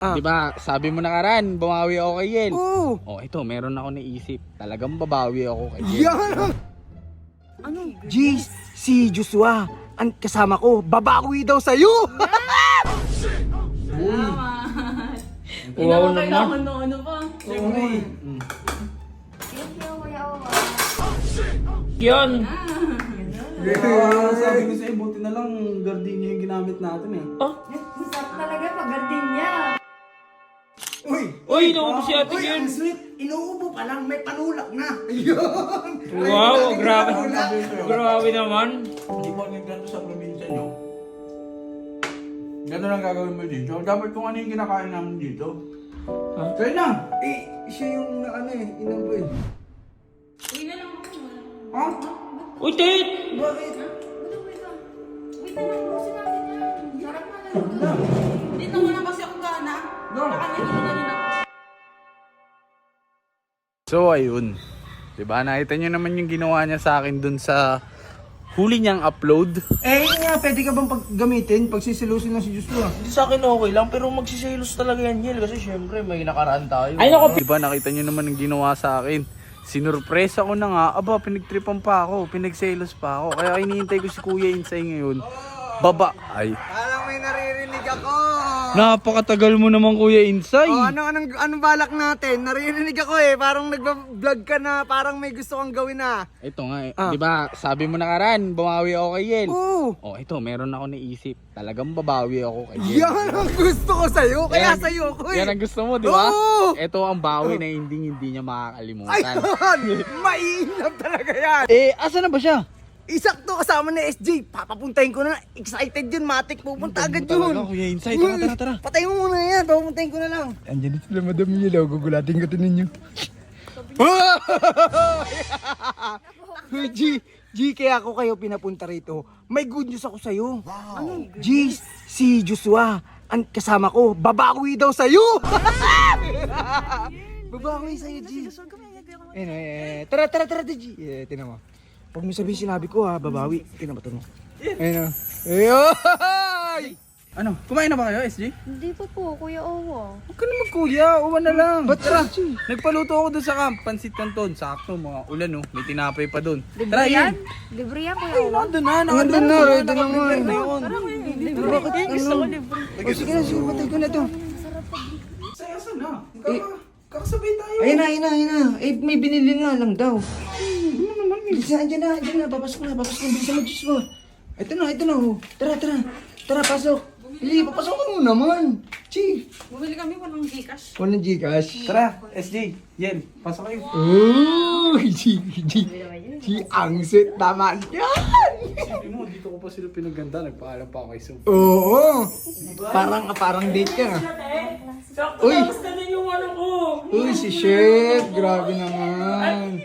Di ba, sabi mo nakaraan, bumawi ako kay Yen. Oo. Oh, ito, meron ako naisip. Talagang babawi ako kay Yen. Yan! Ano? Jeez, si Joshua, ang kasama ko, babawi daw sa'yo! Wow naman. Ano pa? Siyempre. Yan. Sabi ko sa'yo, buti na lang gardenia yung ginamit natin eh. Masarap talaga pag gardenia. Uy, naubos si Ate Yen. Sweet, inuubo pa lang, may panulak na. Wow, grabe. Grabe naman. Hindi mo nagganto sa probinsya nyo. Gano'n lang gagawin mo dito. Dapat kung ano yung kinakain namin dito. Sa'yo na! Siya yung inabo eh. Uwi na lang ako. Ha? Uy, Tit! Bakit? Wait lang. Wait na lang. Busin natin yan. Sarap na lang. Dito mo lang kasi ako gana. Baka nandito na rin ako. So ayun. Diba, nakita nyo naman yung ginawa niya sa akin dun sa huli niyang upload. Eh, yun nga, pwede ka bang paggamitin pag sisilusin na si Joshua? Hindi sa akin okay lang, pero magsiselos talaga yan, Yel. Kasi syempre, may nakaraan tayo. Ay, naku. Diba, nakita nyo naman yung ginawa sa akin. Sinurpresa ko na nga, aba, pinagtripan pa ako, pinagselos pa ako. Kaya hinihintay ko si Kuya Insay ngayon. Baba, ay. Parang may naririnig ako. Napakatagal mo naman, Kuya Insay. Oh, anong balak natin? Naririnig ako eh, parang nagba-vlog ka na, parang may gusto kang gawin na. Ito nga eh, di ba, sabi mo nakaraan, bumawi ako kay Yen. Oo. Oh, ito, meron ako naisip. Talagang babawi ako kay Yen. Yan ang gusto ko sa'yo, kaya Yan- sa'yo ko eh. Yan ang gusto mo, di ba? Oo. Ito ang bawi na hindi niya makakalimutan. Ayun! Mainam talaga yan! Eh, asa na ba siya? Isakto kasama ni SJ, papapuntahin ko na. Excited yun, matik, pupunta agad Talaga, yun. Kuya Insay, tara. Patay mo muna yan, papapuntahin ko na lang. Andiyan na sila, Madam Yelo, gugulatin ka din ninyo. G, kaya ako kayo pinapunta rito. May good news ako sa'yo. Wow. G, si Joshua, ang kasama ko, babawi daw sa'yo. Babawi sa'yo, G. Tara, G. Tinan mo. Huwag mo sabihin sinabi ko ha, babawi. Tinan mo, tinan mo. Ayun o. Ayun! Ano, kumain na ba kayo, SG? Hindi pa po, Kuya Owa. Huwag ka na magkuya, uwan na lang. Ba't Tara, nagpaluto ako doon sa camp, pansit canton. Sakto, mga ulan oh, may tinapay pa doon. Tara, yan. Libre yan, Kuya Owa. Nandun na, Nandun na, ready na nga eh. Bakit? Gusto ko libre. O sige na, sige, patay ko na to. Saya na. Kakasabay tayo. Ayun na. Eh, may binili nga lang daw. Bilisan, andyan na. Papasok na. Bilisan mo, Diyos mo. Ito na. Oh. Tara, pasok. Papasok ka mo naman. Chi. Bumili kami walang Gcash. Walang Gcash. Tara, SG, Yen, pasok kayo. Oh, G. Ang sweet naman yan. Sabi mo, dito ko pa sila pinaganda, nagpaalam pa ako kay Sob. Oo. Parang date ka. Sakto Uy. tapos na din yung ano ko. Uy, si Chef. Grabe naman.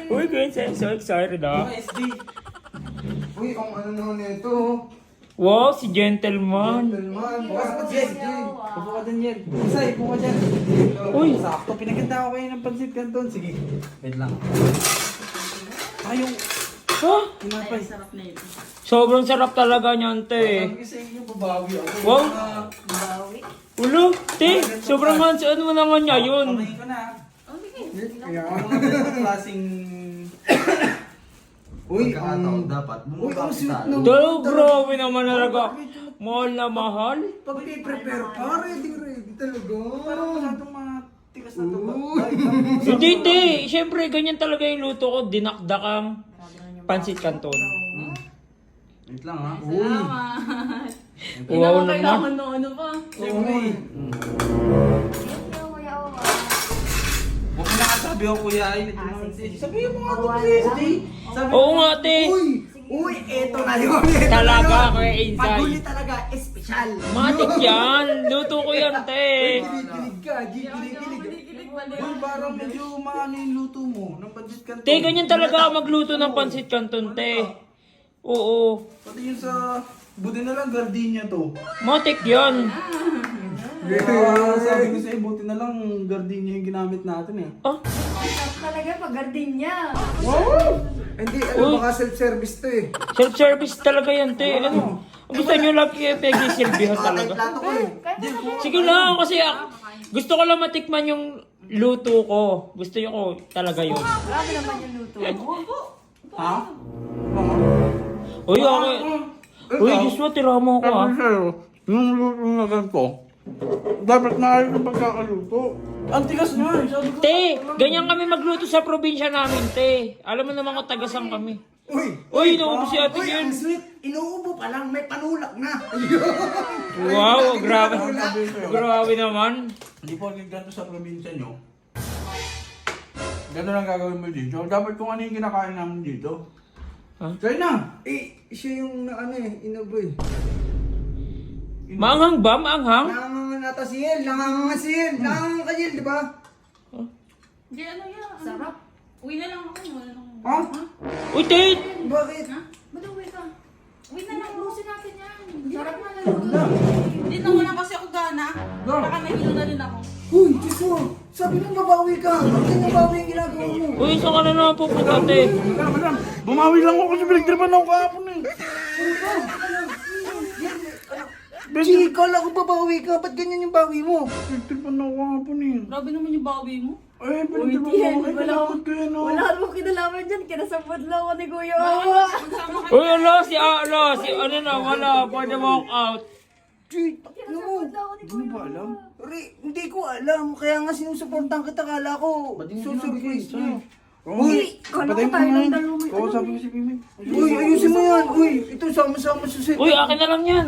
Uy, Gwen, so excited ah. SG, Uy, ang ano naman nito. Wow, si gentleman. Gentleman. upo ka dun, Yen. Isay, upo ka dyan. Uy. Sakto, pinaganda ako kayo ng pansit canton. Sige, wait lang. Tayong Ha? tinapay. Sobrang sarap talaga niyan, te. Sabi ko sa inyo, babawi ako. Wow. Ulo, te. Sobrang ano mo naman niya yun. Pamayin ko na. Mga klaseng Uy, dapat. Uy, ang sweet naman. Daw, grabe naman talaga. Mahal na mahal. Pag i-prepare ka, ready talaga. parang masyadong matigas na ito. Hindi, te. Siyempre, ganyan talaga yung luto ko. Dinakdakang pansit canton. Wait lang ha. Wow naman. Ano pa? Siyempre. Kuya Owa. Huwag mo nakasabi ako kuya. Sabi mo nga ito si SD. Oo nga, te. Uy, eto na yun. Talaga, Kuya Insay. Paguli talaga, espesyal. Matik yan. Luto ko yan, te. Kilig ka, kilig. Uy, parang medyo maano yung luto mo. Ng pansit canton. Te, ganyan talaga ako magluto ng pansit canton, te. Oo. Pati yung sa buti na lang gardenia to. Matik yan. Sabi ko sa'yo, buti na lang gardenia yung ginamit natin eh. Masarap talaga pag gardenia. Hindi, baka self-service to eh. Self-service talaga yan, te. Ano? Gusto nyo lang Peggy silbihan talaga. Plato ko eh. Sige lang, kasi gusto ko lang matikman yung luto ko. Gusto nyo ko talaga yun. Grabe naman yung luto mo. Ha? Uy, okay. Uy, Joshua, tira mo ako ah. Sabi sa'yo, yung luto na ganito, dapat na ayos yung pagkakaluto. Ang tigas nga, sabi ko. Te, ganyan kami magluto sa probinsya namin, te. Alam mo naman kung tagasan kami. Uy, naubos si Ate Uy, Gil. ang sweet. Inuubo pa lang, may panulak na. Wow, grabe. Grabe naman. Hindi po ganito sa probinsya nyo. Ganito lang gagawin mo dito. Dapat kung ano yung kinakain namin dito. Ha? Try na! Siya yung ano eh, inubo eh. Maanghang ba? Maanghang? Nangangasil, nangangasil, di ba? Hindi, ano yan? Sarap. Uwi na lang ako. Wala nang... Ha? Uy, te. Bakit? Ha? Ba't uwi ka? Uwi na lang. Ubusin natin yan. Sarap na lang. Hindi na wala kasi ako gana. Baka nahilo na rin ako. Uy, Joshua, sabi mo babawi ka. Bakit yung babawi yung ginagawa mo? Uy, saan ka na naman pupunta, te? Madam, bumawi lang ako kasi pinagtripan ako kahapon eh. Gee, kala ko babawi ka. Ba't ganyan yung bawi mo? Pinagtripan ako kahapon eh. Grabe naman yung bawi mo. Ay, pinagtripan ako. Ay, pinakot ko yan oh. Wala mo kinalaman dyan, kinasabot lang ako ni Kuya. Magsama kayo. Uy, si ano na, wala. Pwede walk out. Gee, ano mo? Hindi ba alam? Hindi ko alam. Kaya nga sinusuportan kita. Kala ko. Ba't hindi mo Susurprise sinabi mo. Uy, kala ko patayin mo tayo na ng yun. dalawa may Kausapin mo si Pimig. Uy, ayusin mo yan. Uy, ito sama-sama sa set. Uy, akin na lang yan.